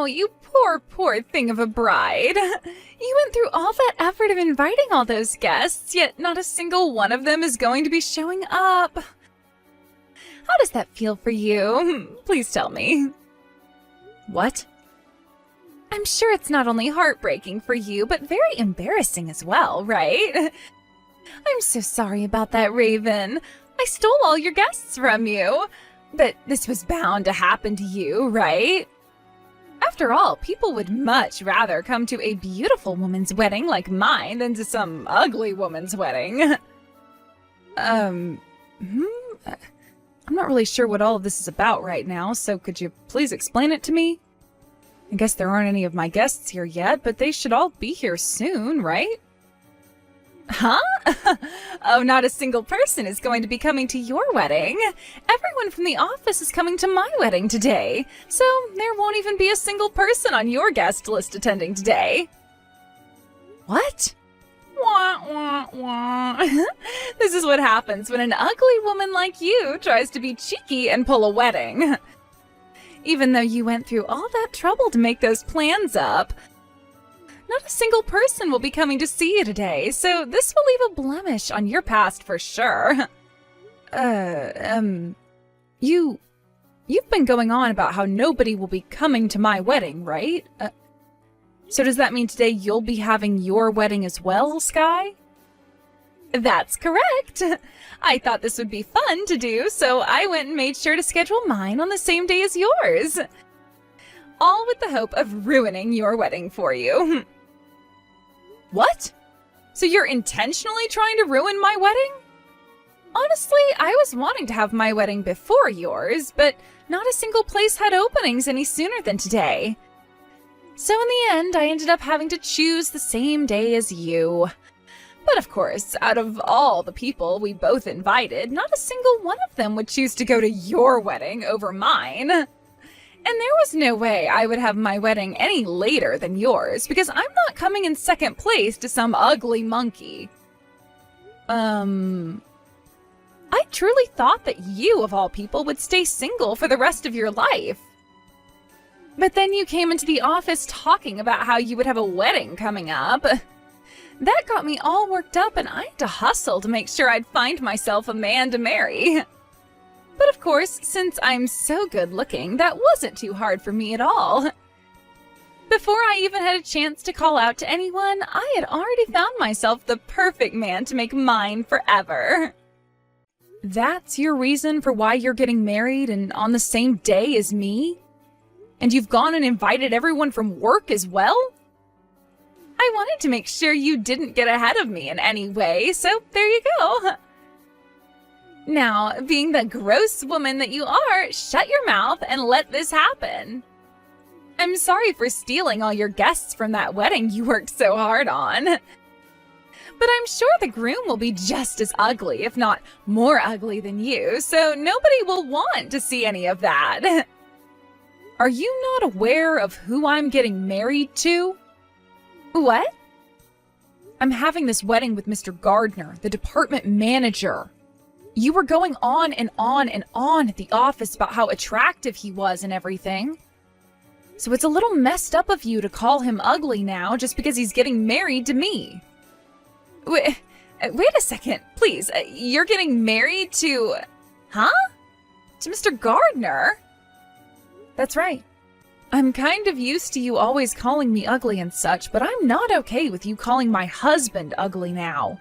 Oh, you poor thing of a bride. You went through all that effort of inviting all those guests, yet not a single one of them is going to be showing up. How does that feel for you? Please tell me. What? I'm sure it's not only heartbreaking for you, but very embarrassing as well, right? I'm so sorry about that, Raven. I stole all your guests from you. But this was bound to happen to you, right? After all, people would much rather come to a beautiful woman's wedding like mine than to some ugly woman's wedding. I'm not really sure what all of this is about right now, so could you please explain it to me? I guess there aren't any of my guests here yet, but they should all be here soon, right? Huh? Oh, not a single person is going to be coming to your wedding. Everyone from the office is coming to my wedding today, so there won't even be a single person on your guest list attending today. What? Wah, wah, wah. This is what happens when an ugly woman like you tries to be cheeky and pull a wedding. Even though you went through all that trouble to make those plans up, not a single person will be coming to see you today, so this will leave a blemish on your past for sure. You've been going on about how nobody will be coming to my wedding, right? So does that mean today you'll be having your wedding as well, Sky? That's correct. I thought this would be fun to do, so I went and made sure to schedule mine on the same day as yours. All with the hope of ruining your wedding for you. What? So you're intentionally trying to ruin my wedding? Honestly, I was wanting to have my wedding before yours, but not a single place had openings any sooner than today. So in the end, I ended up having to choose the same day as you. But of course, out of all the people we both invited, not a single one of them would choose to go to your wedding over mine. And there was no way I would have my wedding any later than yours, because I'm not coming in second place to some ugly monkey. I truly thought that you, of all people, would stay single for the rest of your life. But then you came into the office talking about how you would have a wedding coming up. That got me all worked up, and I had to hustle to make sure I'd find myself a man to marry. But of course, since I'm so good looking, that wasn't too hard for me at all. Before I even had a chance to call out to anyone, I had already found myself the perfect man to make mine forever. That's your reason for why you're getting married and on the same day as me? And you've gone and invited everyone from work as well? I wanted to make sure you didn't get ahead of me in any way, so there you go. Now, being the gross woman that you are, shut your mouth and let this happen. I'm sorry for stealing all your guests from that wedding you worked so hard on. But I'm sure the groom will be just as ugly, if not more ugly than you, so nobody will want to see any of that. Are you not aware of who I'm getting married to? What? I'm having this wedding with Mr. Gardner, the department manager. You were going on and on and on at the office about how attractive he was and everything. So it's a little messed up of you to call him ugly now just because he's getting married to me. Wait a second, please. You're getting married to... Huh? To Mr. Gardner? That's right. I'm kind of used to you always calling me ugly and such, but I'm not okay with you calling my husband ugly now.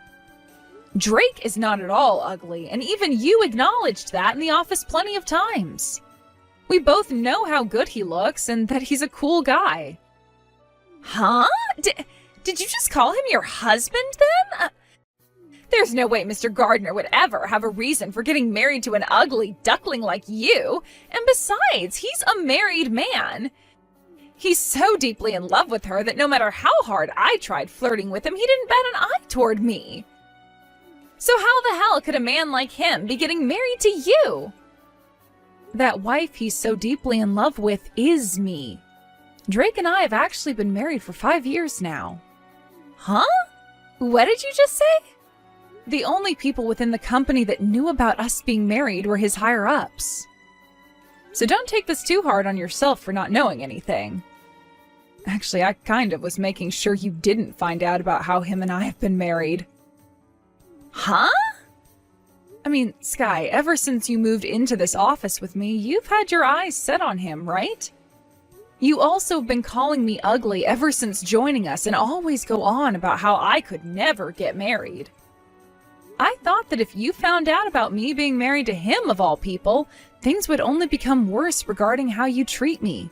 Drake is not at all ugly, and even you acknowledged that in the office plenty of times. We both know how good he looks and that he's a cool guy. Huh? Did you just call him your husband then? There's no way Mr. Gardner would ever have a reason for getting married to an ugly duckling like you, and besides, he's a married man. He's so deeply in love with her that no matter how hard I tried flirting with him, he didn't bat an eye toward me. So how the hell could a man like him be getting married to you? That wife he's so deeply in love with is me. Drake and I have actually been married for 5 years now. Huh? What did you just say? The only people within the company that knew about us being married were his higher-ups. So don't take this too hard on yourself for not knowing anything. Actually, I kind of was making sure you didn't find out about how him and I have been married. Huh? I mean, Sky, ever since you moved into this office with me, you've had your eyes set on him, right? You also have been calling me ugly ever since joining us and always go on about how I could never get married. I thought that if you found out about me being married to him of all people, things would only become worse regarding how you treat me.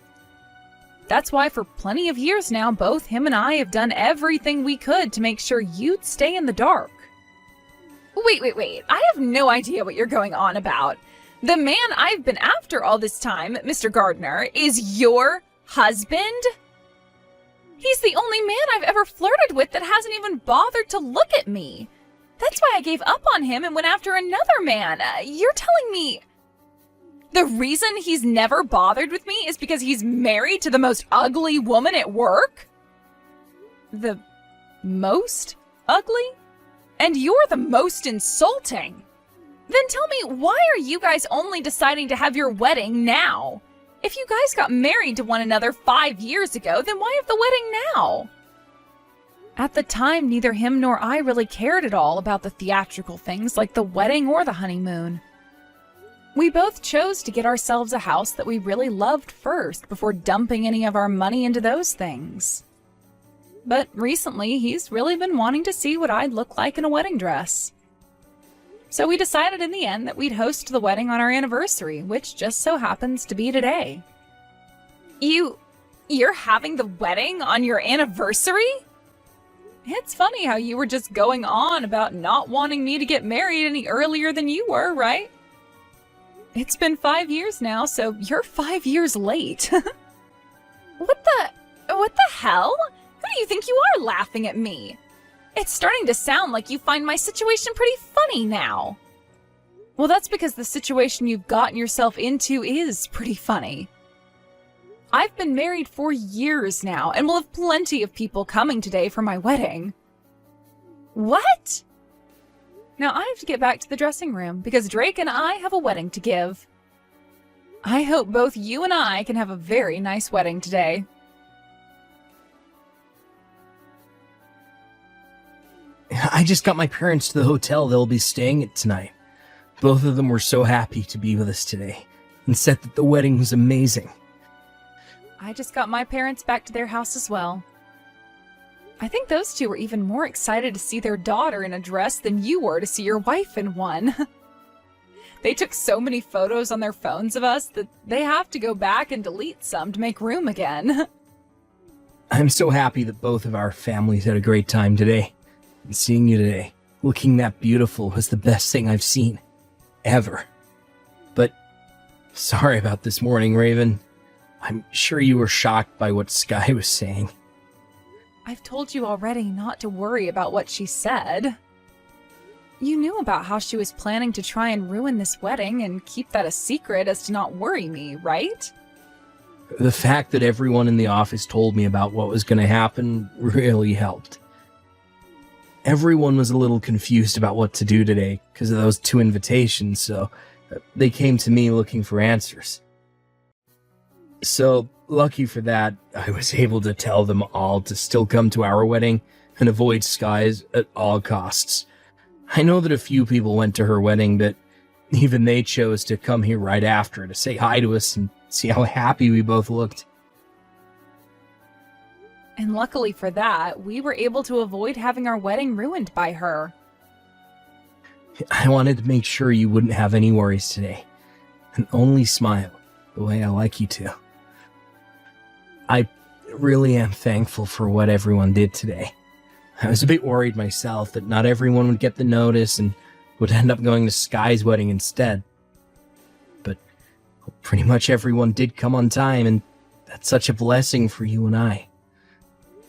That's why for plenty of years now, both him and I have done everything we could to make sure you'd stay in the dark. Wait. I have no idea what you're going on about. The man I've been after all this time, Mr. Gardner, is your husband? He's the only man I've ever flirted with that hasn't even bothered to look at me. That's why I gave up on him and went after another man. You're telling me the reason he's never bothered with me is because he's married to the most ugly woman at work? The most ugly? And you're the most insulting. Then tell me, why are you guys only deciding to have your wedding now? If you guys got married to one another 5 years ago, then why have the wedding now? At the time, neither him nor I really cared at all about the theatrical things like the wedding or the honeymoon. We both chose to get ourselves a house that we really loved first before dumping any of our money into those things. But recently, he's really been wanting to see what I'd look like in a wedding dress. So we decided in the end that we'd host the wedding on our anniversary, which just so happens to be today. You're having the wedding on your anniversary? It's funny how you were just going on about not wanting me to get married any earlier than you were, right? It's been 5 years now, so you're 5 years late. What the hell? Who do you think you are laughing at me? It's starting to sound like you find my situation pretty funny now. Well, that's because the situation you've gotten yourself into is pretty funny. I've been married for years now, and will have plenty of people coming today for my wedding. What? Now I have to get back to the dressing room, because Drake and I have a wedding to give. I hope both you and I can have a very nice wedding today. I just got my parents to the hotel they'll be staying at tonight. Both of them were so happy to be with us today, and said that the wedding was amazing. I just got my parents back to their house as well. I think those two were even more excited to see their daughter in a dress than you were to see your wife in one. They took so many photos on their phones of us that they have to go back and delete some to make room again. I'm so happy that both of our families had a great time today. And seeing you today, looking that beautiful, was the best thing I've seen. Ever. But sorry about this morning, Raven. I'm sure you were shocked by what Sky was saying. I've told you already not to worry about what she said. You knew about how she was planning to try and ruin this wedding and keep that a secret as to not worry me, right? The fact that everyone in the office told me about what was going to happen really helped. Everyone was a little confused about what to do today because of those 2 invitations, so they came to me looking for answers. So, lucky for that, I was able to tell them all to still come to our wedding and avoid Sky's at all costs. I know that a few people went to her wedding, but even they chose to come here right after to say hi to us and see how happy we both looked. And luckily for that, we were able to avoid having our wedding ruined by her. I wanted to make sure you wouldn't have any worries today, and only smile the way I like you to. I really am thankful for what everyone did today. I was a bit worried myself that not everyone would get the notice and would end up going to Sky's wedding instead. But pretty much everyone did come on time, and that's such a blessing for you and I.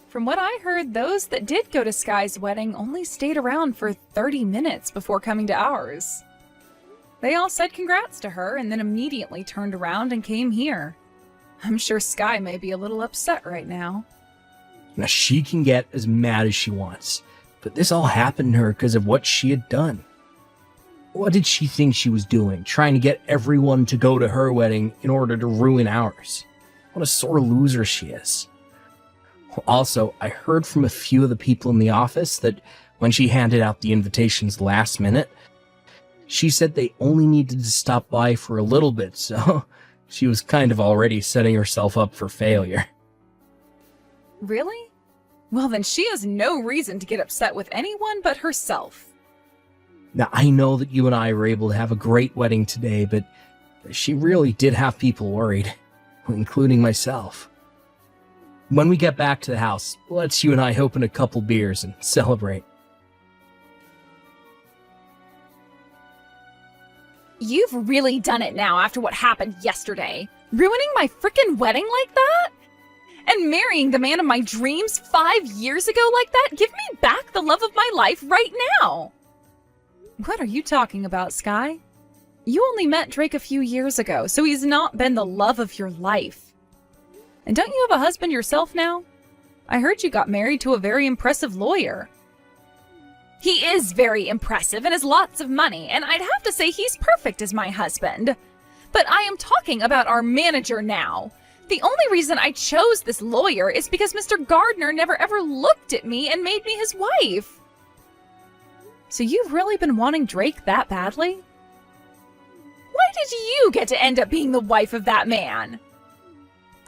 From what I heard, those that did go to Sky's wedding only stayed around for 30 minutes before coming to ours. They all said congrats to her and then immediately turned around and came here. I'm sure Sky may be a little upset right now. Now, she can get as mad as she wants, but this all happened to her because of what she had done. What did she think she was doing, trying to get everyone to go to her wedding in order to ruin ours? What a sore loser she is. Also, I heard from a few of the people in the office that when she handed out the invitations last minute, she said they only needed to stop by for a little bit, so she was kind of already setting herself up for failure. Really? Well, then she has no reason to get upset with anyone but herself. Now, I know that you and I were able to have a great wedding today, but she really did have people worried, including myself. When we get back to the house, let's you and I open a couple beers and celebrate. You've really done it now after what happened yesterday. Ruining my frickin' wedding like that? And marrying the man of my dreams 5 years ago like that? Give me back the love of my life right now! What are you talking about, Sky? You only met Drake a few years ago, so he's not been the love of your life. And don't you have a husband yourself now? I heard you got married to a very impressive lawyer. He is very impressive and has lots of money, and I'd have to say he's perfect as my husband. But I am talking about our manager now. The only reason I chose this lawyer is because Mr. Gardner never ever looked at me and made me his wife. So you've really been wanting Drake that badly? Why did you get to end up being the wife of that man?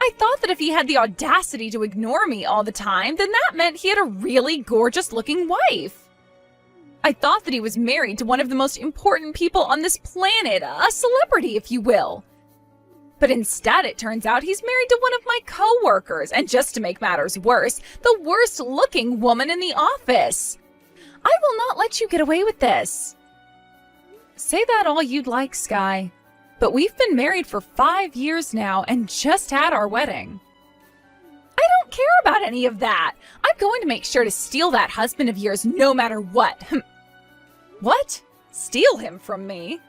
I thought that if he had the audacity to ignore me all the time, then that meant he had a really gorgeous-looking wife. I thought that he was married to one of the most important people on this planet, a celebrity, if you will. But instead, it turns out he's married to one of my co-workers, and just to make matters worse, the worst-looking woman in the office. I will not let you get away with this. Say that all you'd like, Sky, but we've been married for 5 years now and just had our wedding. I don't care about any of that. I'm going to make sure to steal that husband of yours no matter what. What? Steal him from me?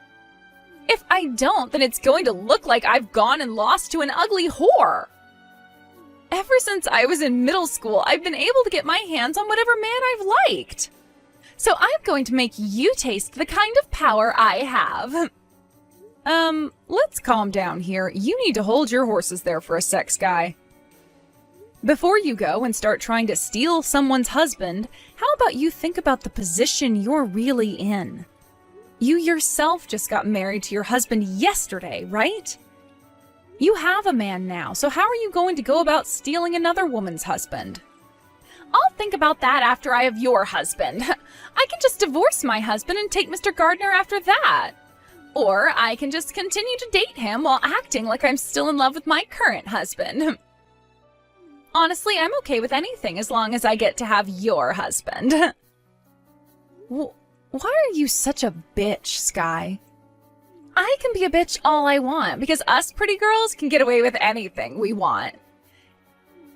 If I don't, then it's going to look like I've gone and lost to an ugly whore. Ever since I was in middle school, I've been able to get my hands on whatever man I've liked. So I'm going to make you taste the kind of power I have. Let's calm down here. You need to hold your horses there for a sec, Sky. Before you go and start trying to steal someone's husband, how about you think about the position you're really in? You yourself just got married to your husband yesterday, right? You have a man now, so how are you going to go about stealing another woman's husband? I'll think about that after I have your husband. I can just divorce my husband and take Mr. Gardner after that. Or I can just continue to date him while acting like I'm still in love with my current husband. Honestly, I'm okay with anything as long as I get to have your husband. Why are you such a bitch, Sky? I can be a bitch all I want because us pretty girls can get away with anything we want.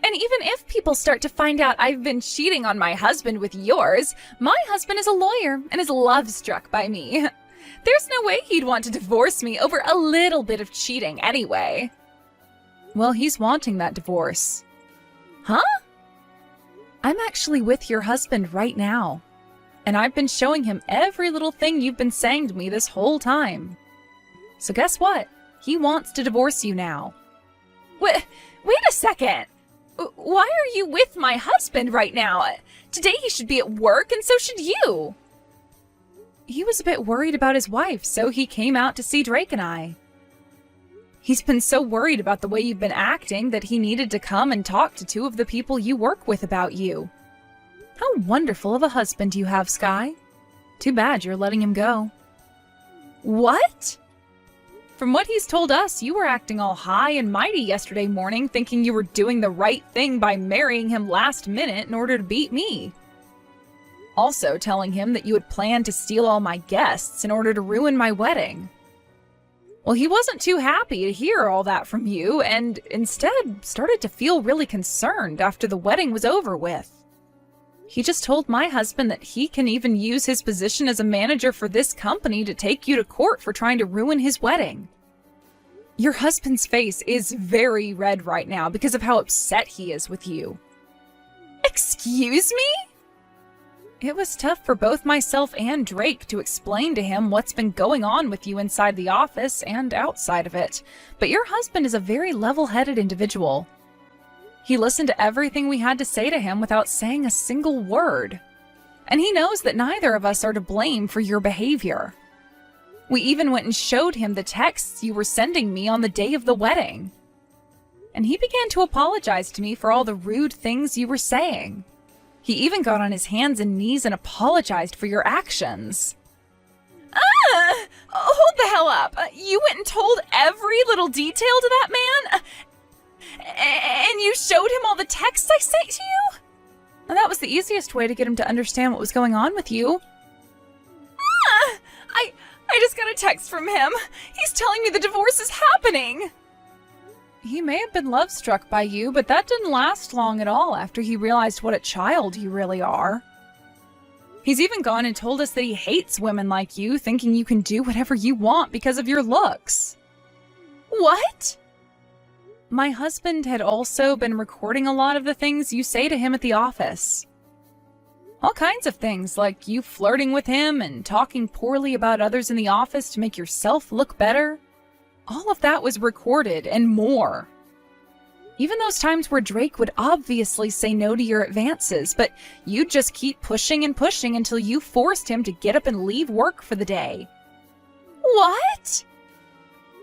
And even if people start to find out I've been cheating on my husband with yours, my husband is a lawyer and is love-struck by me. There's no way he'd want to divorce me over a little bit of cheating anyway. Well, he's wanting that divorce. Huh? I'm actually with your husband right now. And I've been showing him every little thing you've been saying to me this whole time. So guess what? He wants to divorce you now. Wait a second! Why are you with my husband right now? Today he should be at work, and so should you. He was a bit worried about his wife, so he came out to see Drake and I. He's been so worried about the way you've been acting that he needed to come and talk to 2 of the people you work with about you. How wonderful of a husband you have, Sky. Too bad you're letting him go. What? From what he's told us, you were acting all high and mighty yesterday morning, thinking you were doing the right thing by marrying him last minute in order to beat me. Also telling him that you had planned to steal all my guests in order to ruin my wedding. Well, he wasn't too happy to hear all that from you, and instead started to feel really concerned after the wedding was over with. He just told my husband that he can even use his position as a manager for this company to take you to court for trying to ruin his wedding. Your husband's face is very red right now because of how upset he is with you. Excuse me? It was tough for both myself and Drake to explain to him what's been going on with you inside the office and outside of it, but your husband is a very level-headed individual. He listened to everything we had to say to him without saying a single word. And he knows that neither of us are to blame for your behavior. We even went and showed him the texts you were sending me on the day of the wedding. And he began to apologize to me for all the rude things you were saying. He even got on his hands and knees and apologized for your actions. Hold the hell up. You went and told every little detail to that man? And you showed him all the texts I sent to you? And that was the easiest way to get him to understand what was going on with you. I just got a text from him. He's telling me the divorce is happening. He may have been love-struck by you, but that didn't last long at all after he realized what a child you really are. He's even gone and told us that he hates women like you, thinking you can do whatever you want because of your looks. What? My husband had also been recording a lot of the things you say to him at the office. All kinds of things, like you flirting with him and talking poorly about others in the office to make yourself look better. All of that was recorded and more. Even those times where Drake would obviously say no to your advances, but you'd just keep pushing and pushing until you forced him to get up and leave work for the day. What?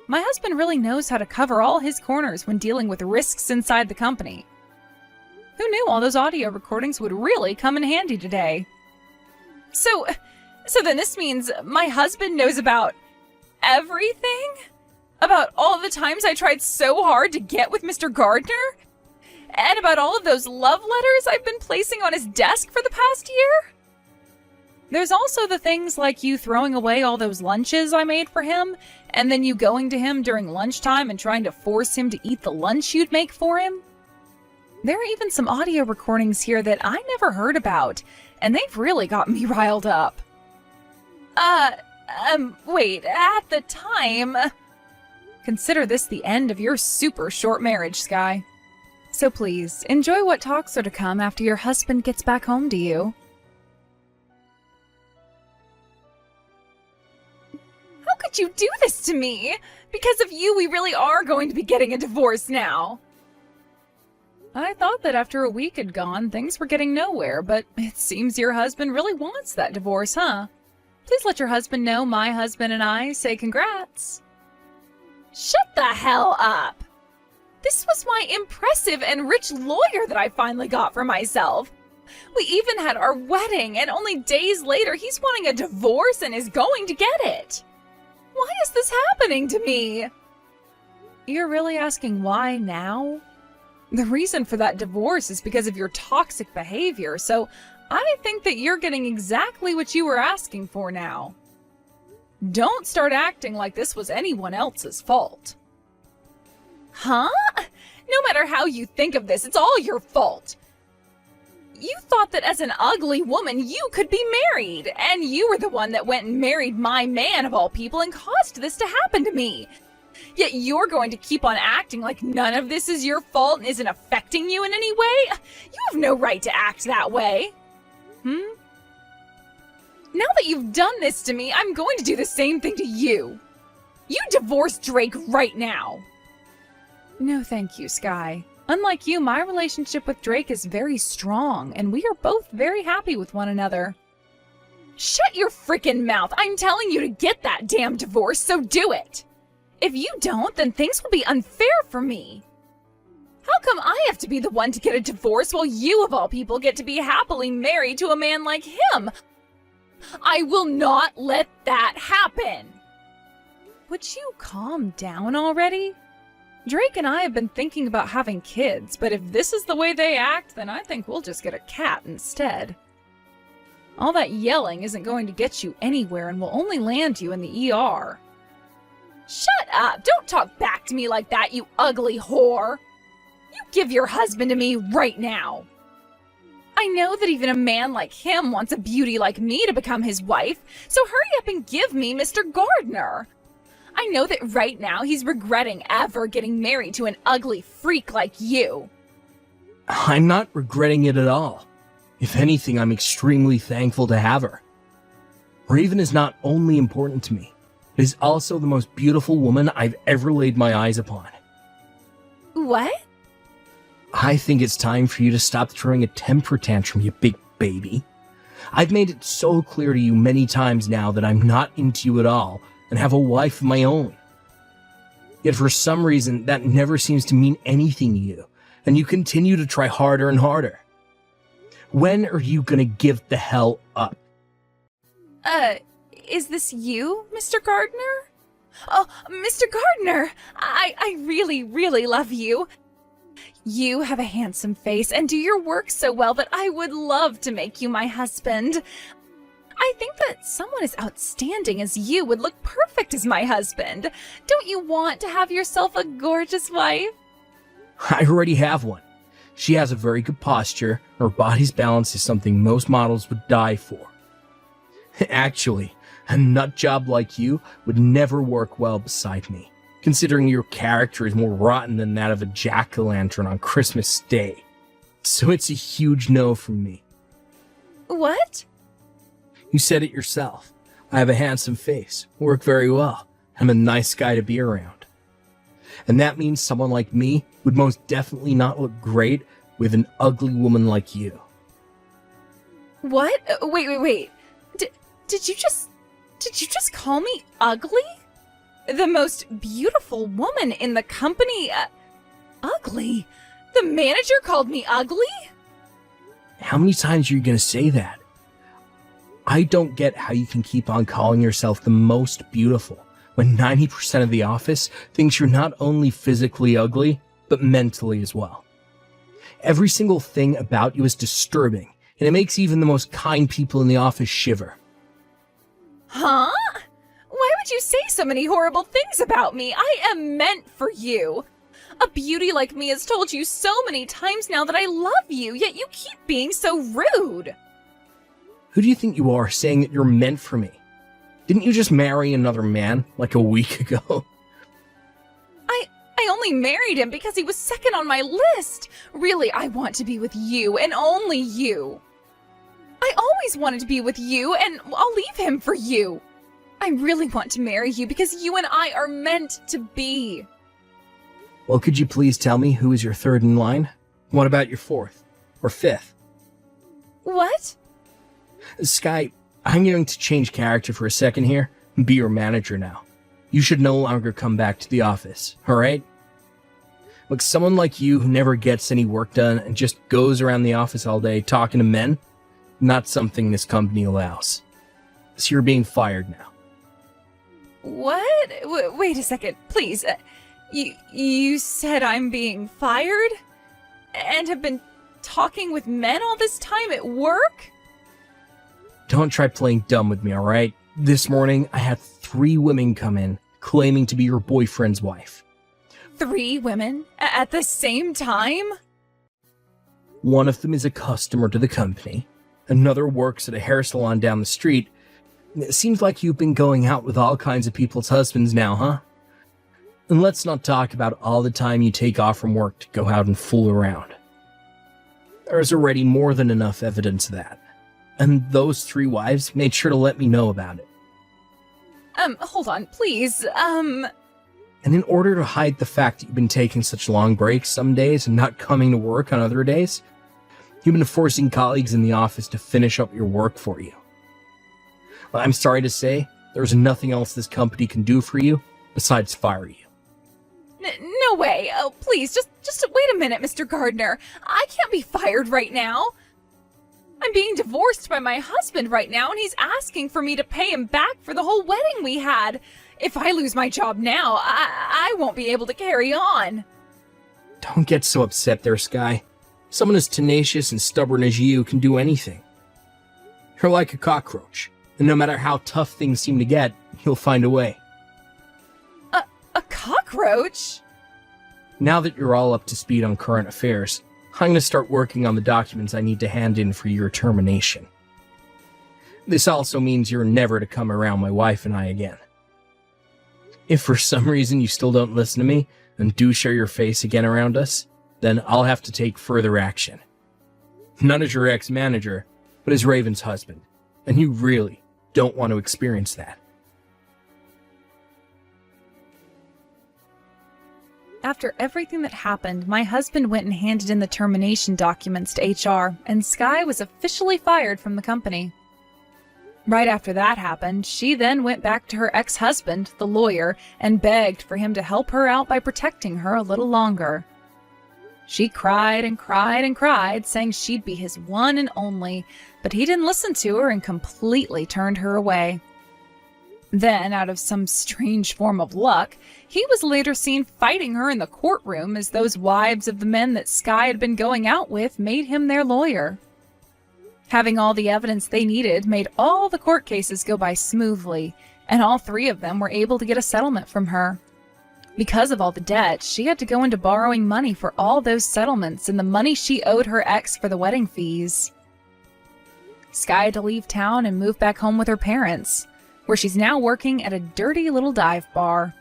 My husband really knows how to cover all his corners when dealing with risks inside the company. Who knew all those audio recordings would really come in handy today? So then this means my husband knows about everything? About all of the times I tried so hard to get with Mr. Gardner? And about all of those love letters I've been placing on his desk for the past year? There's also the things like you throwing away all those lunches I made for him, and then you going to him during lunchtime and trying to force him to eat the lunch you'd make for him. There are even some audio recordings here that I never heard about, and they've really got me riled up. Wait, at the time... Consider this the end of your super short marriage, Sky. So please, enjoy what talks are to come after your husband gets back home to you. How could you do this to me? Because of you, we really are going to be getting a divorce now. I thought that after a week had gone, things were getting nowhere, but it seems your husband really wants that divorce, huh? Please let your husband know my husband and I say congrats. Shut the hell up! This was my impressive and rich lawyer that I finally got for myself. We even had our wedding, and only days later he's wanting a divorce and is going to get it. Why is this happening to me? You're really asking why now? The reason for that divorce is because of your toxic behavior, so I think that you're getting exactly what you were asking for now. Don't start acting like this was anyone else's fault. Huh? No matter how you think of this, it's all your fault. You thought that as an ugly woman, you could be married, and you were the one that went and married my man of all people and caused this to happen to me. Yet you're going to keep on acting like none of this is your fault and isn't affecting you in any way? You have no right to act that way. Now that you've done this to me, I'm going to do the same thing to you. You divorce Drake right now. No, thank you, Sky. Unlike you, my relationship with Drake is very strong, and we are both very happy with one another. Shut your frickin' mouth! I'm telling you to get that damn divorce, so do it! If you don't, then things will be unfair for me. How come I have to be the one to get a divorce while you, of all people, get to be happily married to a man like him? I will not let that happen! Would you calm down already? Drake and I have been thinking about having kids, but if this is the way they act, then I think we'll just get a cat instead. All that yelling isn't going to get you anywhere and will only land you in the ER. Shut up! Don't talk back to me like that, you ugly whore! You give your husband to me right now! I know that even a man like him wants a beauty like me to become his wife, so hurry up and give me Mr. Gardner! I know that right now he's regretting ever getting married to an ugly freak like you. I'm not regretting it at all. If anything, I'm extremely thankful to have her. Raven is not only important to me, but is also the most beautiful woman I've ever laid my eyes upon. What? I think it's time for you to stop throwing a temper tantrum, you big baby. I've made it so clear to you many times now that I'm not into you at all and have a wife of my own. Yet for some reason, that never seems to mean anything to you, and you continue to try harder and harder. When are you gonna give the hell up? Is this you, Mr. Gardner? Oh, Mr. Gardner! I really, really love you. You have a handsome face and do your work so well that I would love to make you my husband. I think that someone as outstanding as you would look perfect as my husband. Don't you want to have yourself a gorgeous wife? I already have one. She has a very good posture. Her body's balance is something most models would die for. Actually, a nut job like you would never work well beside me, considering your character is more rotten than that of a jack-o'-lantern on Christmas Day. So it's a huge no from me. What? You said it yourself. I have a handsome face, work very well. I'm a nice guy to be around. And that means someone like me would most definitely not look great with an ugly woman like you. What? Wait. Did you just call me ugly? The most beautiful woman in the company, ugly? The manager called me ugly? How many times are you going to say that? I don't get how you can keep on calling yourself the most beautiful when 90% of the office thinks you're not only physically ugly, but mentally as well. Every single thing about you is disturbing, and it makes even the most kind people in the office shiver. Huh? Why would you say so many horrible things about me? I am meant for you. A beauty like me has told you so many times now that I love you, yet you keep being so rude. Who do you think you are saying that you're meant for me? Didn't you just marry another man like a week ago? I only married him because he was second on my list. Really, I want to be with you and only you. I always wanted to be with you, and I'll leave him for you. I really want to marry you because you and I are meant to be. Well, could you please tell me who is your third in line? What about your fourth? Or fifth? What? Sky, I'm going to change character for a second here and be your manager now. You should no longer come back to the office, alright? Look, someone like you who never gets any work done and just goes around the office all day talking to men, not something this company allows. So you're being fired now. What? Wait a second, please. You said I'm being fired? And have been talking with men all this time at work? Don't try playing dumb with me, alright? This morning, I had 3 women come in, claiming to be your boyfriend's wife. 3 women? At the same time? One of them is a customer to the company. Another works at a hair salon down the street. It seems like you've been going out with all kinds of people's husbands now, huh? And let's not talk about all the time you take off from work to go out and fool around. There's already more than enough evidence of that. And those 3 wives made sure to let me know about it. Hold on, please, And in order to hide the fact that you've been taking such long breaks some days and not coming to work on other days, you've been forcing colleagues in the office to finish up your work for you. Well, I'm sorry to say, there's nothing else this company can do for you besides fire you. No way. Oh, please, just wait a minute, Mr. Gardner. I can't be fired right now. I'm being divorced by my husband right now, and he's asking for me to pay him back for the whole wedding we had. If I lose my job now, I won't be able to carry on. Don't get so upset there, Sky. Someone as tenacious and stubborn as you can do anything. You're like a cockroach, and no matter how tough things seem to get, you'll find a way. A cockroach? Now that you're all up to speed on current affairs, I'm going to start working on the documents I need to hand in for your termination. This also means you're never to come around my wife and I again. If for some reason you still don't listen to me and do share your face again around us, then I'll have to take further action. Not as your ex-manager, but as Raven's husband, and you really don't want to experience that. After everything that happened, my husband went and handed in the termination documents to HR, and Sky was officially fired from the company. Right after that happened, she then went back to her ex-husband, the lawyer, and begged for him to help her out by protecting her a little longer. She cried and cried and cried, saying she'd be his one and only, but he didn't listen to her and completely turned her away. Then, out of some strange form of luck, he was later seen fighting her in the courtroom as those wives of the men that Sky had been going out with made him their lawyer. Having all the evidence they needed made all the court cases go by smoothly, and all three of them were able to get a settlement from her. Because of all the debt, she had to go into borrowing money for all those settlements and the money she owed her ex for the wedding fees. Sky had to leave town and move back home with her parents, where she's now working at a dirty little dive bar.